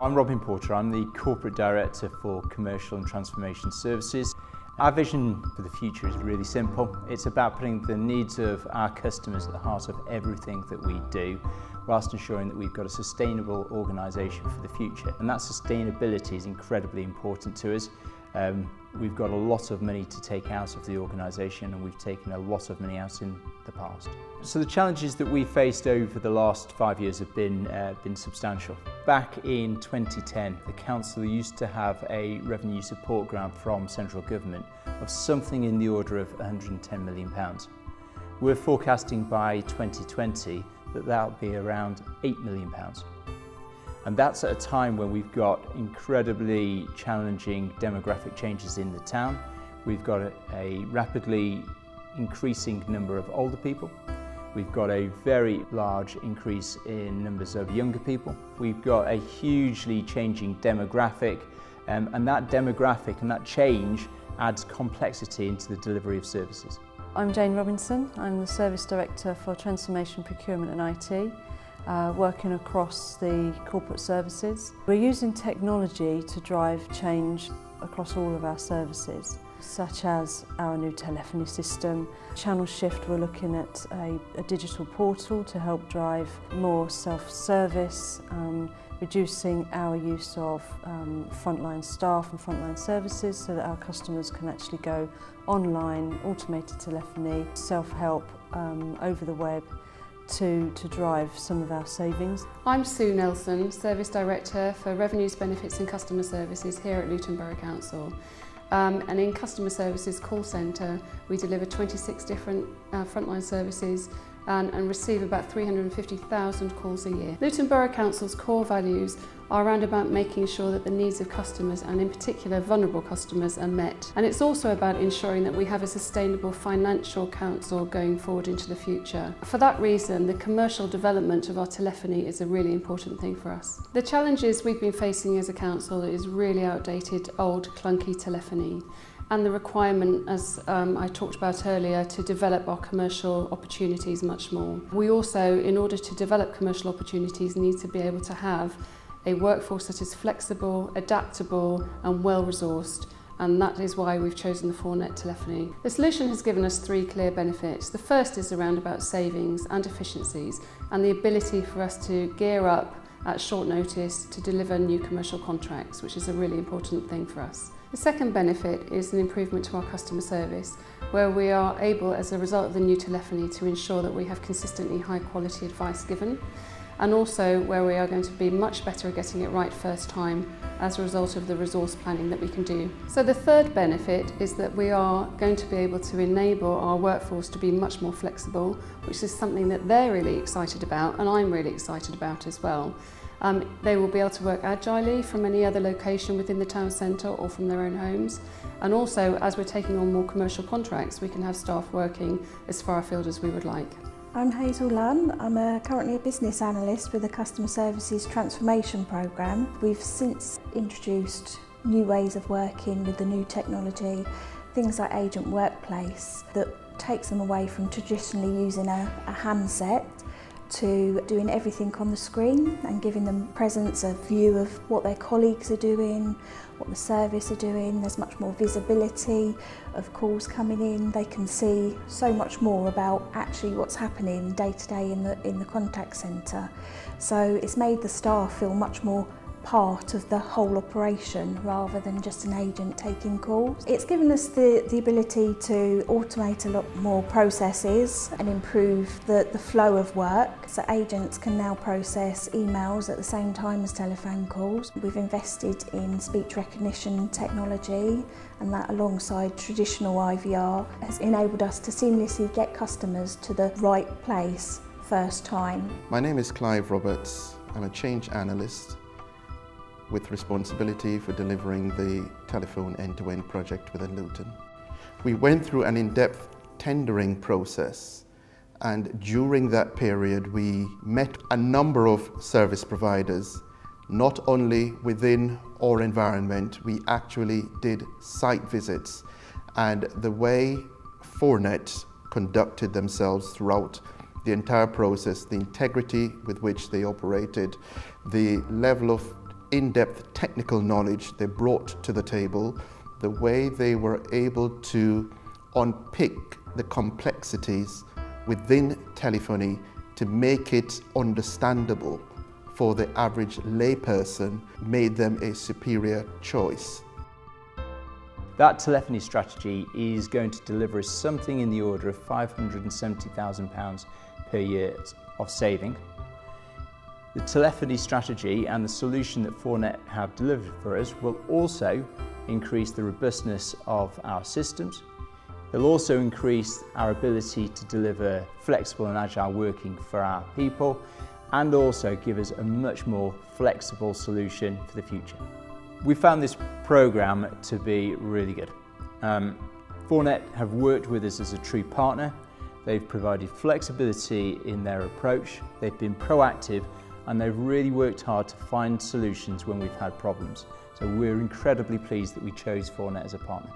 I'm Robin Porter, I'm the Corporate Director for Commercial and Transformation Services. Our vision for the future is really simple. It's about putting the needs of our customers at the heart of everything that we do, whilst ensuring that we've got a sustainable organisation for the future. And that sustainability is incredibly important to us. We've got a lot of money to take out of the organisation, and we've taken a lot of money out in the past. So the challenges that we faced over the last 5 years have been substantial. Back in 2010, the council used to have a revenue support grant from central government of something in the order of £110 million. We're forecasting by 2020 that that'll be around £8 million. And that's at a time when we've got incredibly challenging demographic changes in the town. We've got a rapidly increasing number of older people. We've got a very large increase in numbers of younger people. We've got a hugely changing demographic, and that demographic and that change adds complexity into the delivery of services. I'm Jane Robinson. I'm the Service Director for Transformation, Procurement and IT. Working across the corporate services. We're using technology to drive change across all of our services, such as our new telephony system. Channel shift, we're looking at a digital portal to help drive more self-service, reducing our use of frontline staff and frontline services so that our customers can actually go online, automated telephony, self-help over the web, to drive some of our savings. I'm Sue Nelson, Service Director for Revenues, Benefits and Customer Services here at Luton Borough Council. And in Customer Services Call Centre we deliver 26 different frontline services and receive about 350,000 calls a year. Luton Borough Council's core values are around about making sure that the needs of customers, and in particular vulnerable customers, are met. And it's also about ensuring that we have a sustainable financial council going forward into the future. For that reason, the commercial development of our telephony is a really important thing for us. The challenges we've been facing as a council is really outdated, old, clunky telephony, and the requirement, as I talked about earlier, to develop our commercial opportunities much more. We also, in order to develop commercial opportunities, need to be able to have a workforce that is flexible, adaptable and well-resourced, and that is why we've chosen the 4Net telephony. The solution has given us 3 clear benefits. The first is around about savings and efficiencies and the ability for us to gear up at short notice to deliver new commercial contracts, which is a really important thing for us. The second benefit is an improvement to our customer service, where we are able, as a result of the new telephony, to ensure that we have consistently high quality advice given, and also where we are going to be much better at getting it right first time as a result of the resource planning that we can do. So the third benefit is that we are going to be able to enable our workforce to be much more flexible, which is something that they're really excited about and I'm really excited about as well. They will be able to work agilely from any other location within the town centre or from their own homes. And also, as we're taking on more commercial contracts, we can have staff working as far afield as we would like. I'm Hazel Lunn. I'm currently a business analyst with the Customer Services Transformation Programme. We've since introduced new ways of working with the new technology, things like Agent Workplace, that takes them away from traditionally using a handset to doing everything on the screen and giving them presence, a view of what their colleagues are doing, what the service are doing. There's much more visibility of calls coming in. They can see so much more about actually what's happening day to day in the contact centre. So it's made the staff feel much more part of the whole operation rather than just an agent taking calls. It's given us the ability to automate a lot more processes and improve the flow of work. So agents can now process emails at the same time as telephone calls. We've invested in speech recognition technology, and that alongside traditional IVR has enabled us to seamlessly get customers to the right place first time. My name is Clive Roberts. I'm a change analyst with responsibility for delivering the telephone end-to-end project within Luton. We went through an in-depth tendering process, and during that period we met a number of service providers, not only within our environment. We actually did site visits, and the way 4Net conducted themselves throughout the entire process, the integrity with which they operated, the level of in-depth technical knowledge they brought to the table, the way they were able to unpick the complexities within telephony to make it understandable for the average layperson made them a superior choice. That telephony strategy is going to deliver us something in the order of £570,000 per year of saving. The telephony strategy and the solution that Fornet have delivered for us will also increase the robustness of our systems. They'll also increase our ability to deliver flexible and agile working for our people, and also give us a much more flexible solution for the future. We found this programme to be really good. Fornet have worked with us as a true partner. They've provided flexibility in their approach, they've been proactive, and they've really worked hard to find solutions when we've had problems. So we're incredibly pleased that we chose Fornet as a partner.